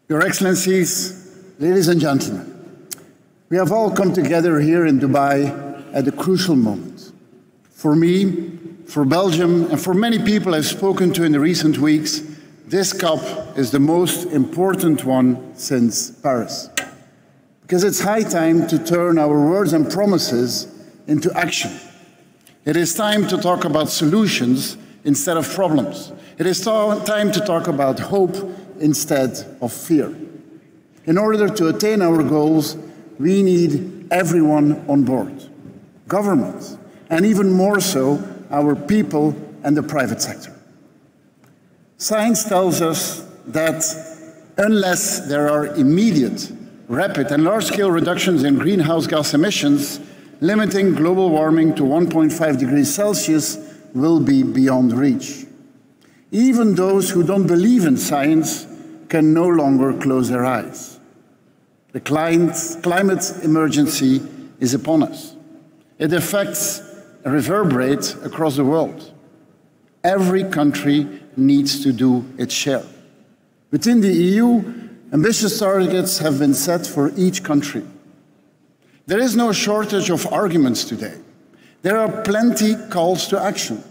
Your Excellencies, ladies and gentlemen, we have all come together here in Dubai at a crucial moment. For me, for Belgium, and for many people I've spoken to in the recent weeks, this COP is the most important one since Paris. Because it's high time to turn our words and promises into action. It is time to talk about solutions instead of problems. It is time to talk about hope instead of fear. In order to attain our goals, we need everyone on board. Governments, and even more so, our people and the private sector. Science tells us that unless there are immediate, rapid and large-scale reductions in greenhouse gas emissions, limiting global warming to 1.5 degrees Celsius will be beyond reach. Even those who don't believe in science can no longer close their eyes. The climate emergency is upon us. It affects and reverberates across the world. Every country needs to do its share. Within the EU, ambitious targets have been set for each country. There is no shortage of arguments today. There are plenty calls to action.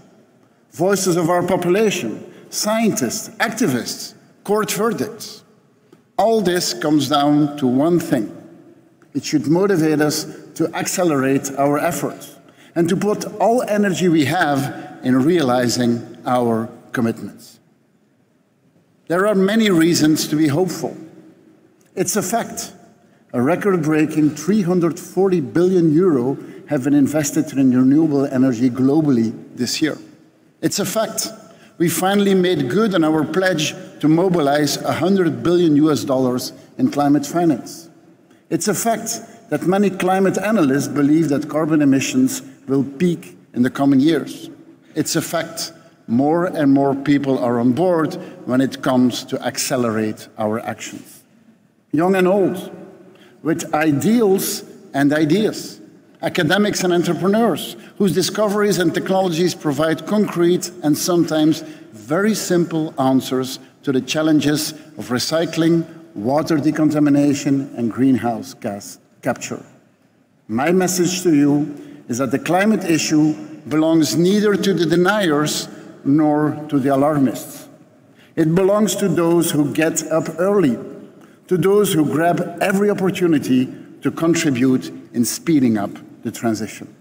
Voices of our population, scientists, activists, court verdicts. All this comes down to one thing. It should motivate us to accelerate our efforts and to put all energy we have in realizing our commitments. There are many reasons to be hopeful. It's a fact. A record-breaking 340 billion euro have been invested in renewable energy globally this year. It's a fact. We finally made good on our pledge to mobilize $100 billion in climate finance. It's a fact that many climate analysts believe that carbon emissions will peak in the coming years. It's a fact. More and more people are on board when it comes to accelerate our actions. Young and old, with ideals and ideas, academics and entrepreneurs whose discoveries and technologies provide concrete and sometimes very simple answers to the challenges of recycling, water decontamination, and greenhouse gas capture. My message to you is that the climate issue belongs neither to the deniers nor to the alarmists. It belongs to those who get up early, to those who grab every opportunity to contribute in speeding up the transition.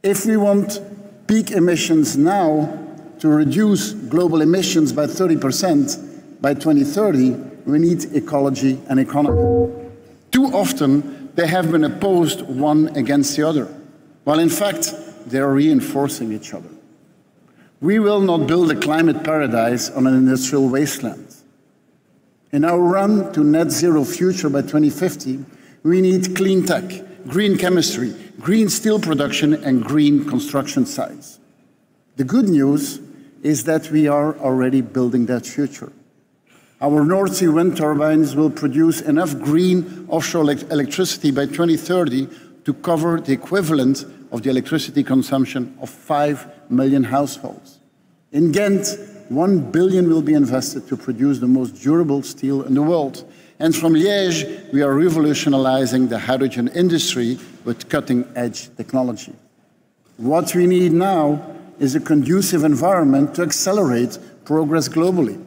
If we want peak emissions now to reduce global emissions by 30% by 2030, we need ecology and economy. Too often, they have been opposed one against the other, while in fact, they are reinforcing each other. We will not build a climate paradise on an industrial wasteland. In our run to net zero future by 2050, we need clean tech, green chemistry, green steel production, and green construction sites. The good news is that we are already building that future. Our North Sea wind turbines will produce enough green offshore electricity by 2030 to cover the equivalent of the electricity consumption of 5 million households. In Ghent, 1 billion will be invested to produce the most durable steel in the world. And from Liège, we are revolutionizing the hydrogen industry with cutting-edge technology. What we need now is a conducive environment to accelerate progress globally,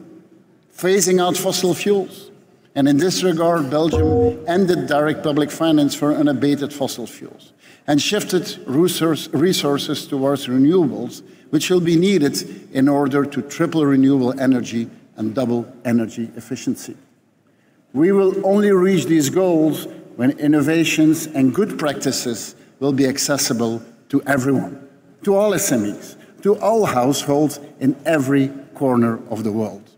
phasing out fossil fuels. And in this regard, Belgium ended direct public finance for unabated fossil fuels and shifted resources towards renewables, which will be needed in order to triple renewable energy and double energy efficiency. We will only reach these goals when innovations and good practices will be accessible to everyone, to all SMEs, to all households in every corner of the world.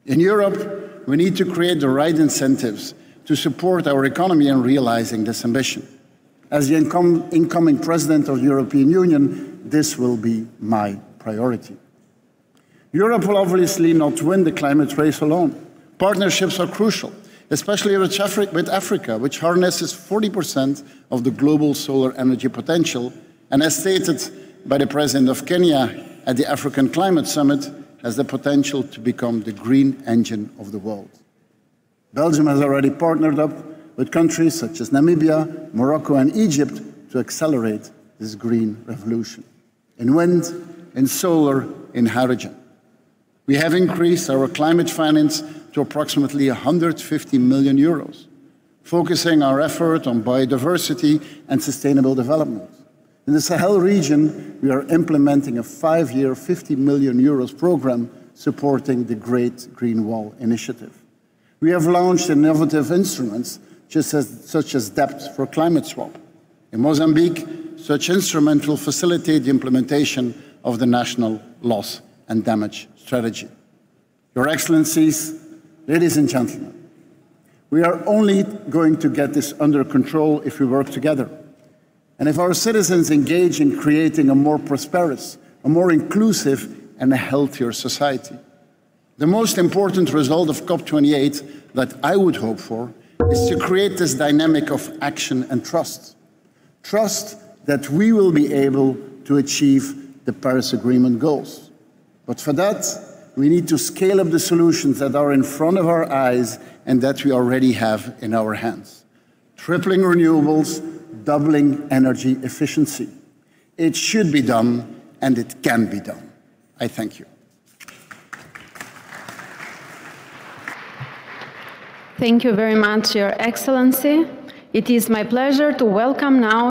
In Europe, we need to create the right incentives to support our economy in realizing this ambition. As the incoming President of the European Union, this will be my priority. Europe will obviously not win the climate race alone. Partnerships are crucial, especially with Africa, which harnesses 40% of the global solar energy potential, and as stated by the President of Kenya at the African Climate Summit, has the potential to become the green engine of the world. Belgium has already partnered up with countries such as Namibia, Morocco, and Egypt to accelerate this green revolution. In wind, in solar, in hydrogen. We have increased our climate finance to approximately 150 million euros, focusing our effort on biodiversity and sustainable development. In the Sahel region, we are implementing a 5-year, 50 million euros program supporting the Great Green Wall Initiative. We have launched innovative instruments such as DEBT for climate swap. In Mozambique, such instrument will facilitate the implementation of the national loss and damage strategy. Your Excellencies, ladies and gentlemen, we are only going to get this under control if we work together. And if our citizens engage in creating a more prosperous, a more inclusive, and a healthier society. The most important result of COP28 that I would hope for is to create this dynamic of action and trust. Trust that we will be able to achieve the Paris Agreement goals. But for that, we need to scale up the solutions that are in front of our eyes and that we already have in our hands. Tripling renewables, doubling energy efficiency. It should be done, and it can be done. I thank you. Thank you very much, Your Excellency. It is my pleasure to welcome now